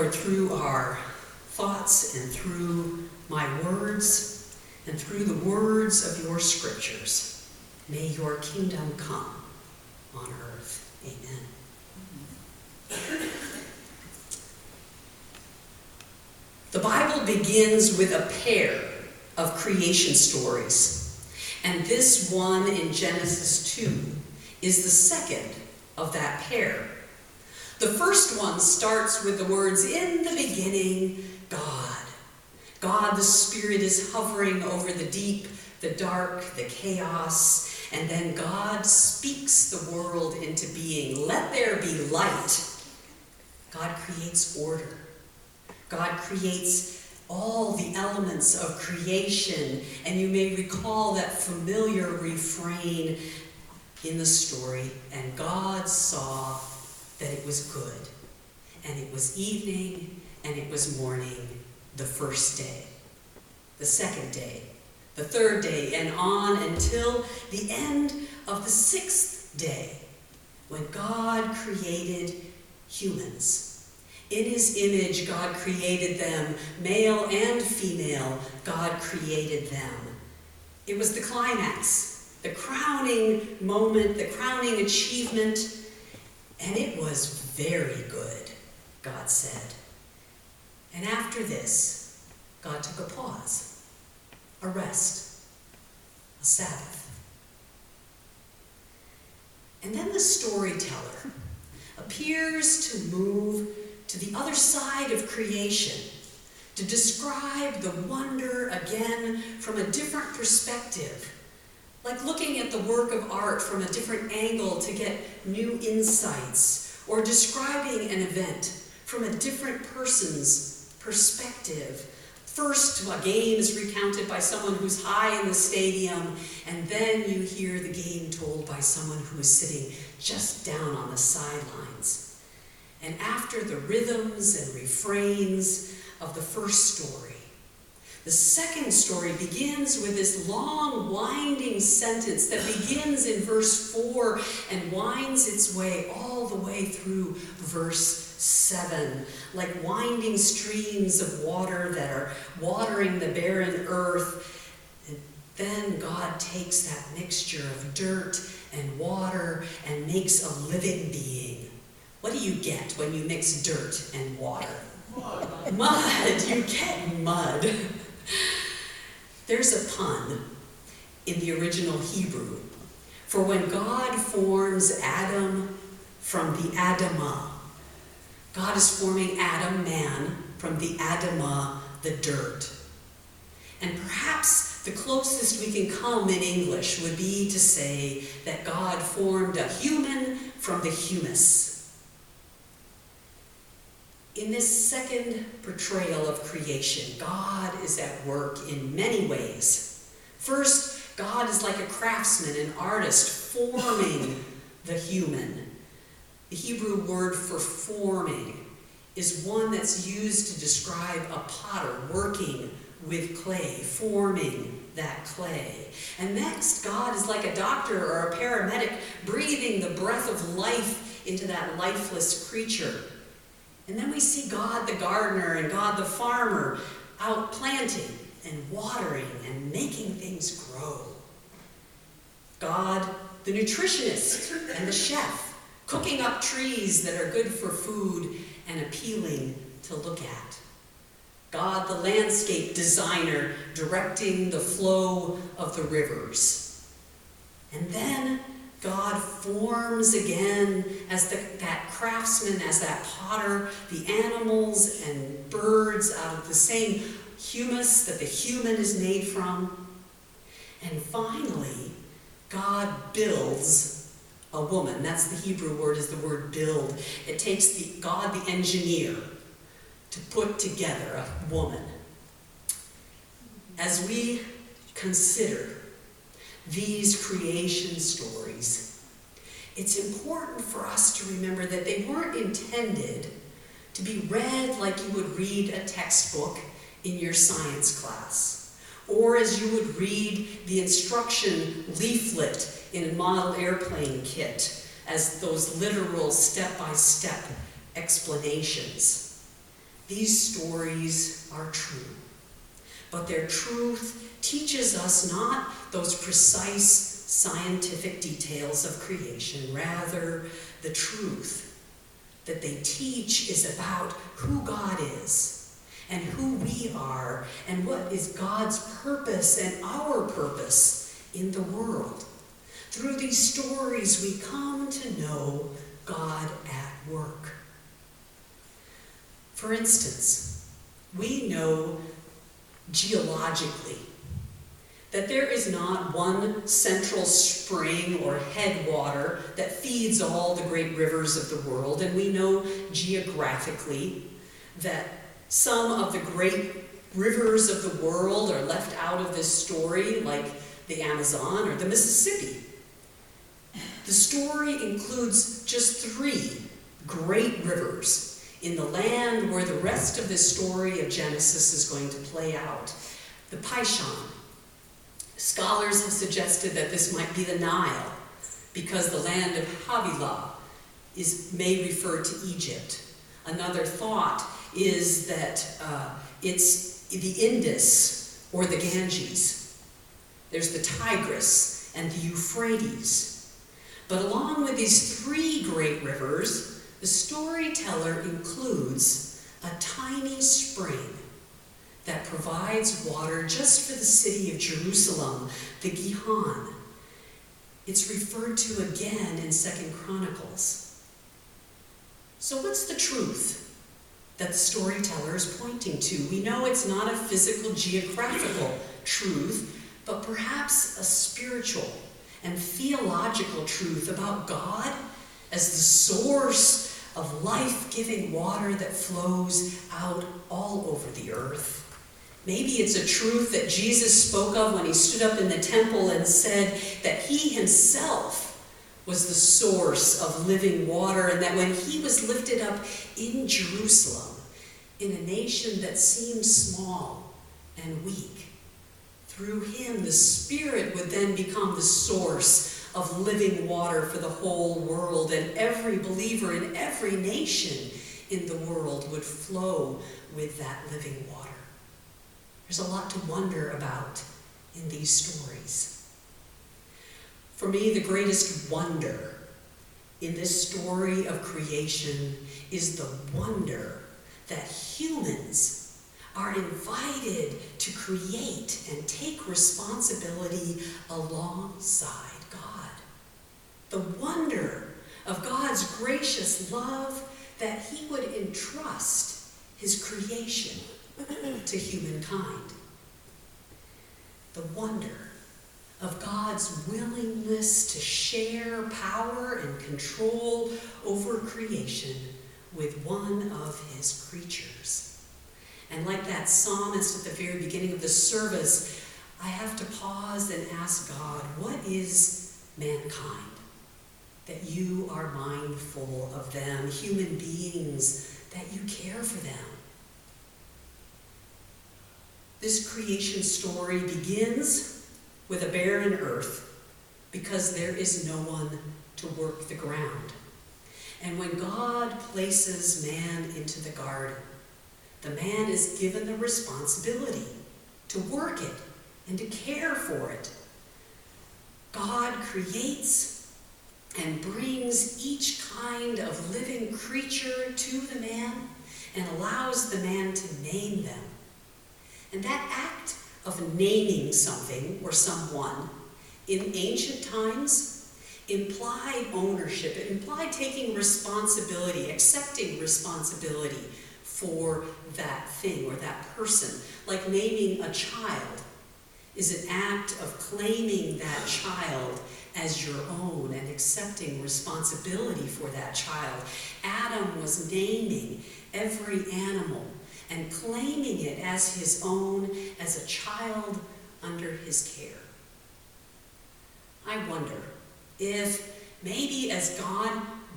Lord, through our thoughts and through my words and through the words of your scriptures, may your kingdom come on earth. Amen. The Bible begins with a pair of creation stories, and this one in Genesis 2 is the second of that pair. The first one starts with the words, "In the beginning, God." God, the Spirit, is hovering over the deep, the dark, the chaos, and then God speaks the world into being. Let there be light. God creates order. God creates all the elements of creation, and you may recall that familiar refrain in the story, "And God saw that it was good, and it was evening, and it was morning," the first day, the second day, the third day, and on until the end of the sixth day, when God created humans. In his image, God created them, male and female, God created them. It was the climax, the crowning moment, the crowning achievement, and it was very good, God said. And after this, God took a pause, a rest, a Sabbath. And then the storyteller appears to move to the other side of creation, to describe the wonder again from a different perspective, like looking at the work of art from a different angle to get new insights, or describing an event from a different person's perspective. First, a game is recounted by someone who's high in the stadium, and then you hear the game told by someone who is sitting just down on the sidelines. And after the rhythms and refrains of the first story, the second story begins with this long, winding sentence that begins in verse 4 and winds its way all the way through verse 7, like winding streams of water that are watering the barren earth. And then God takes that mixture of dirt and water and makes a living being. What do you get when you mix dirt and water? Mud. Mud. You get mud. There's a pun in the original Hebrew for when God forms Adam from the Adamah. God is forming Adam, man, from the Adamah, the dirt. And perhaps the closest we can come in English would be to say that God formed a human from the humus. In this second portrayal of creation, God is at work in many ways. First, God is like a craftsman, an artist, forming the human. The Hebrew word for forming is one that's used to describe a potter working with clay, forming that clay. And next, God is like a doctor or a paramedic, breathing the breath of life into that lifeless creature. And then we see God the gardener and God the farmer out planting and watering and making things grow. God the nutritionist and the chef, cooking up trees that are good for food and appealing to look at. God the landscape designer, directing the flow of the rivers. And then God forms again as that craftsman, as that potter, the animals and birds out of the same humus that the human is made from. And finally, God builds a woman. That's the Hebrew word, is the word build. It takes God the engineer to put together a woman. As we consider these creation stories, it's important for us to remember that they weren't intended to be read like you would read a textbook in your science class, or as you would read the instruction leaflet in a model airplane kit as those literal step-by-step explanations. These stories are true, but their truth teaches us not those precise scientific details of creation. Rather, the truth that they teach is about who God is and who we are and what is God's purpose and our purpose in the world. Through these stories, we come to know God at work. For instance, we know geologically that there is not one central spring or headwater that feeds all the great rivers of the world, and we know geographically that some of the great rivers of the world are left out of this story, like the Amazon or the Mississippi. The story includes just 3 great rivers in the land where the rest of this story of Genesis is going to play out. The Pishon. Scholars have suggested that this might be the Nile, because the land of Havilah may refer to Egypt. Another thought is that it's the Indus or the Ganges. There's the Tigris and the Euphrates. But along with these 3 great rivers, the storyteller includes a tiny spring that provides water just for the city of Jerusalem, the Gihon. It's referred to again in 2 Chronicles. So what's the truth that the storyteller is pointing to? We know it's not a physical, geographical truth, but perhaps a spiritual and theological truth about God as the source of life-giving water that flows out all over the earth. Maybe it's a truth that Jesus spoke of when he stood up in the temple and said that he himself was the source of living water, and that when he was lifted up in Jerusalem, in a nation that seemed small and weak, through him the Spirit would then become the source of living water for the whole world, and every believer in every nation in the world would flow with that living water. There's a lot to wonder about in these stories. For me, the greatest wonder in this story of creation is the wonder that humans are invited to create and take responsibility alongside God. The wonder of God's gracious love that he would entrust his creation to humankind. The wonder of God's willingness to share power and control over creation with one of his creatures. And like that psalmist at the very beginning of the service, I have to pause and ask God, what is mankind? That you are mindful of them, human beings, that you care for them. This creation story begins with a barren earth because there is no one to work the ground. And when God places man into the garden, the man is given the responsibility to work it and to care for it. God creates and brings each kind of living creature to the man and allows the man to name them. And that act of naming something or someone in ancient times implied ownership. It implied taking responsibility, accepting responsibility for that thing or that person. Like naming a child is an act of claiming that child as your own and accepting responsibility for that child. Adam was naming every animal and claiming it as his own, as a child under his care. I wonder if maybe as God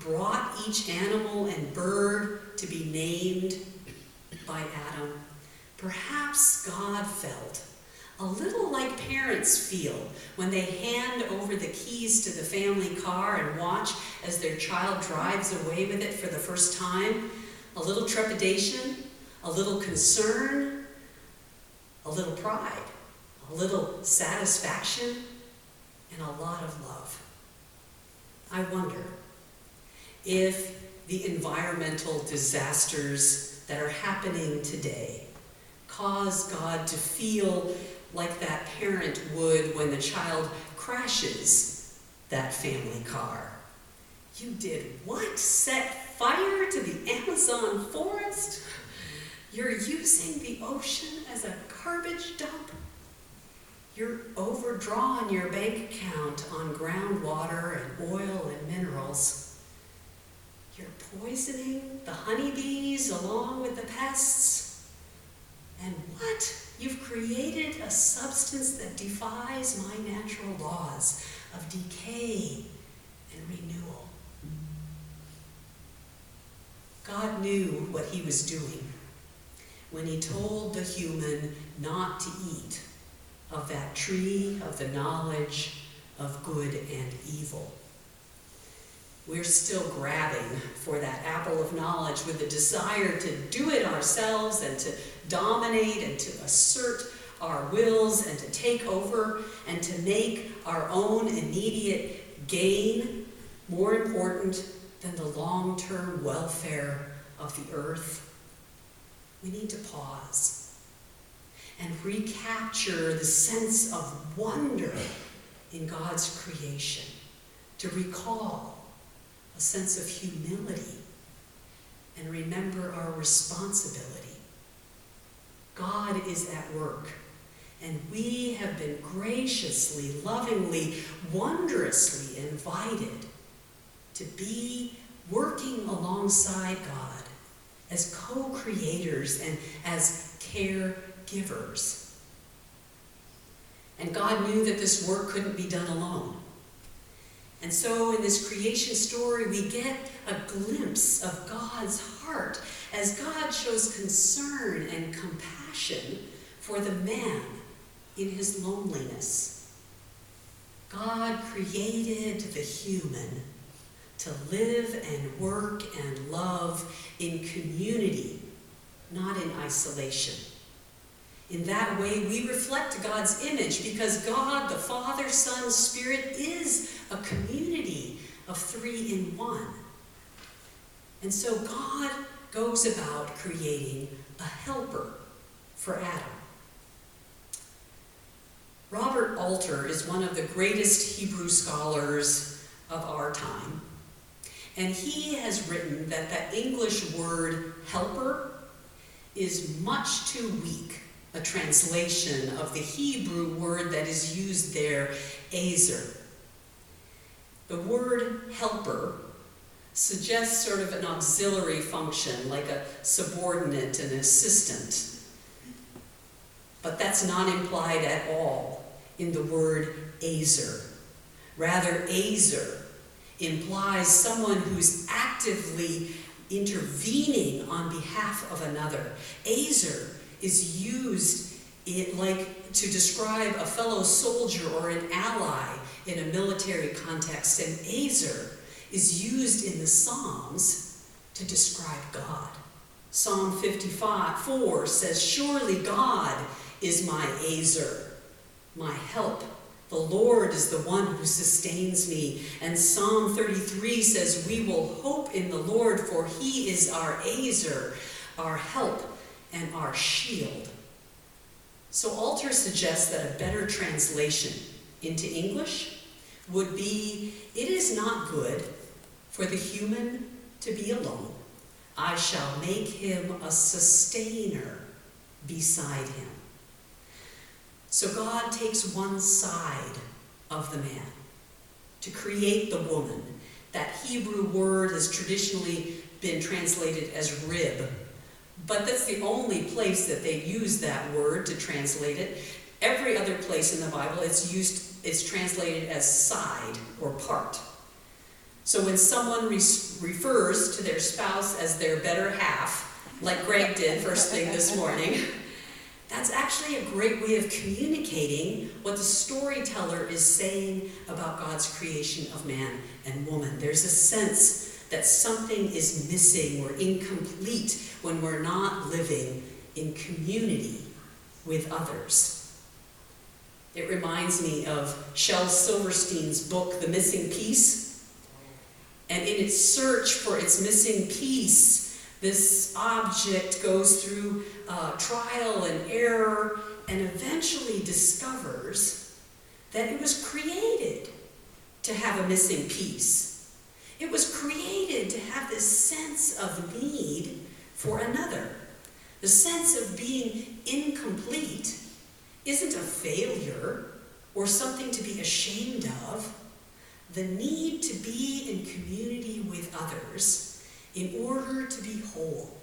brought each animal and bird to be named by Adam, perhaps God felt a little like parents feel when they hand over the keys to the family car and watch as their child drives away with it for the first time. A little trepidation, a little concern, a little pride, a little satisfaction, and a lot of love. I wonder if the environmental disasters that are happening today cause God to feel like that parent would when the child crashes that family car. You did what? Set fire to the Amazon forest? You're using the ocean as a garbage dump? You're overdrawing your bank account on groundwater and oil and minerals. You're poisoning the honeybees along with the pests. And what? You've created a substance that defies my natural laws of decay and renewal. God knew what he was doing when he told the human not to eat of that tree of the knowledge of good and evil. We're still grabbing for that apple of knowledge with the desire to do it ourselves and to dominate and to assert our wills and to take over and to make our own immediate gain more important than the long-term welfare of the earth. We need to pause and recapture the sense of wonder in God's creation, to recall a sense of humility and remember our responsibility. God is at work, and we have been graciously, lovingly, wondrously invited to be working alongside God as co-creators and as caregivers. And God knew that this work couldn't be done alone. And so in this creation story, we get a glimpse of God's heart as God shows concern and compassion for the man in his loneliness. God created the human to live and work and love in community, not in isolation. In that way, we reflect God's image because God, the Father, Son, Spirit, is a community of three in one. And so God goes about creating a helper for Adam. Robert Alter is one of the greatest Hebrew scholars of our time. And he has written that the English word helper is much too weak a translation of the Hebrew word that is used there, ezer. The word helper suggests sort of an auxiliary function, like a subordinate, an assistant. But that's not implied at all in the word ezer. Rather, ezer implies someone who's actively intervening on behalf of another. Ezer is used to describe a fellow soldier or an ally in a military context, and ezer is used in the Psalms to describe God. Psalm 55:4 says, "Surely God is my ezer, my help. The Lord is the one who sustains me." And Psalm 33 says, "We will hope in the Lord, for he is our ezer, our help and our shield." So Alter suggests that a better translation into English would be, "It is not good for the human to be alone. I shall make him a sustainer beside him." So God takes one side of the man to create the woman. That Hebrew word has traditionally been translated as rib, but that's the only place that they use that word to translate it. Every other place in the Bible it's translated as side or part. So when someone refers to their spouse as their better half, like Greg did first thing this morning, that's actually a great way of communicating what the storyteller is saying about God's creation of man and woman. There's a sense that something is missing or incomplete when we're not living in community with others. It reminds me of Shel Silverstein's book, The Missing Piece. And in its search for its missing piece, this object goes through trial and error and eventually discovers that it was created to have a missing piece. It was created to have this sense of need for another. The sense of being incomplete isn't a failure or something to be ashamed of. The need to be in community with others in order to be whole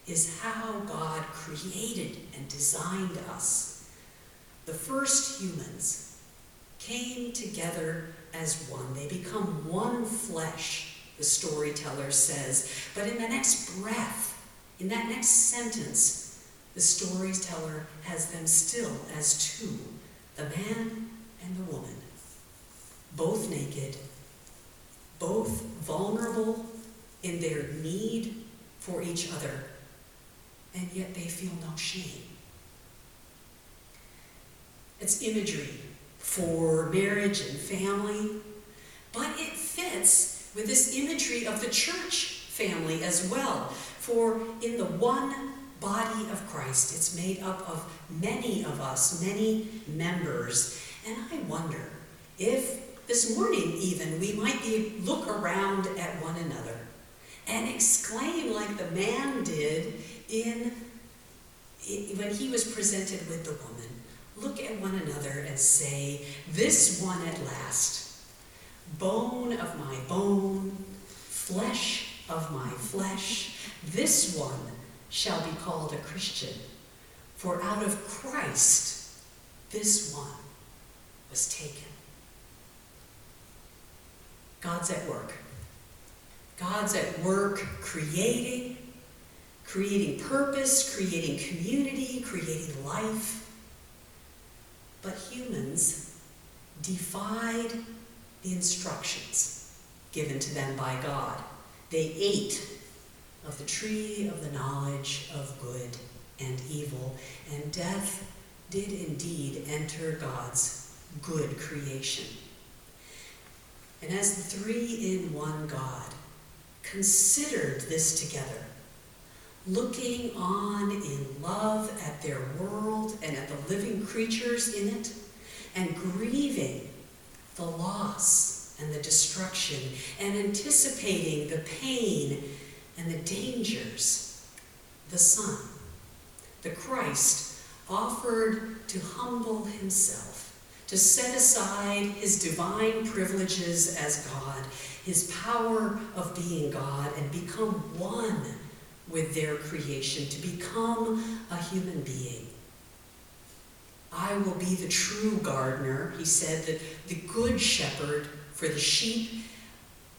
is how God created and designed us. The first humans came together as one. They become one flesh, the storyteller says. But in the next breath, in that next sentence, the storyteller has them still as two, the man and the woman, both naked, both vulnerable in their need for each other, and yet they feel no shame. It's imagery for marriage and family, but it fits with this imagery of the church family as well. For in the one body of Christ, it's made up of many of us, many members. And I wonder if this morning even we might look around at one another and exclaim like the man did when he was presented with the woman. Look at one another and say, "This one at last, bone of my bone, flesh of my flesh, this one shall be called a Christian. For out of Christ, this one was taken." God's at work. God's at work creating purpose, creating community, creating life. But humans defied the instructions given to them by God. They ate of the tree of the knowledge of good and evil, and death did indeed enter God's good creation. And as the three-in-one God considered this together, looking on in love at their world and at the living creatures in it, and grieving the loss and the destruction, and anticipating the pain and the dangers, the Son, the Christ, offered to humble himself, to set aside his divine privileges as God, his power of being God, and become one with their creation, to become a human being. "I will be the true gardener," he said, the good shepherd for the sheep.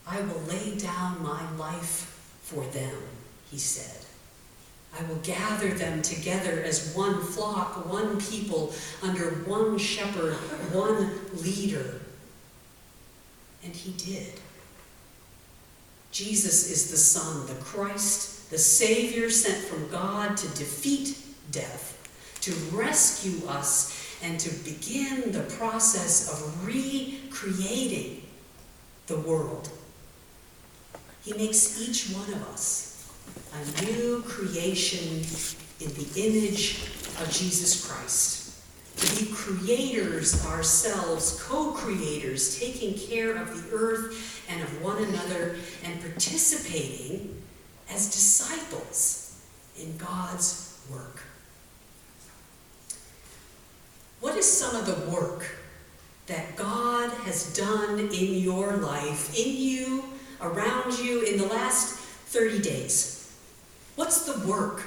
"I will lay down my life for them," he said. "I will gather them together as one flock, one people, under one shepherd, one leader." And he did. Jesus is the Son, the Christ, the Savior sent from God to defeat death, to rescue us, and to begin the process of recreating the world. He makes each one of us a new creation in the image of Jesus Christ. To be creators ourselves, co-creators, taking care of the earth and of one another, and participating as disciples in God's work. What is some of the work that God has done in your life, in you, around you, in the last 30 days? What's the work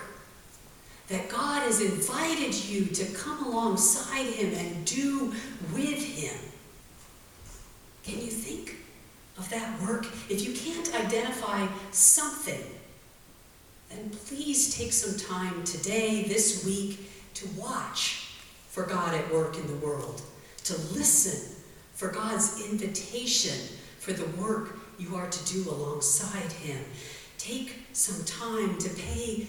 that God has invited you to come alongside him and do with him? Can you think of that work? If you can't identify something, then please take some time today, this week, to watch for God at work in the world, to listen for God's invitation for the work you are to do alongside him. Take some time to pay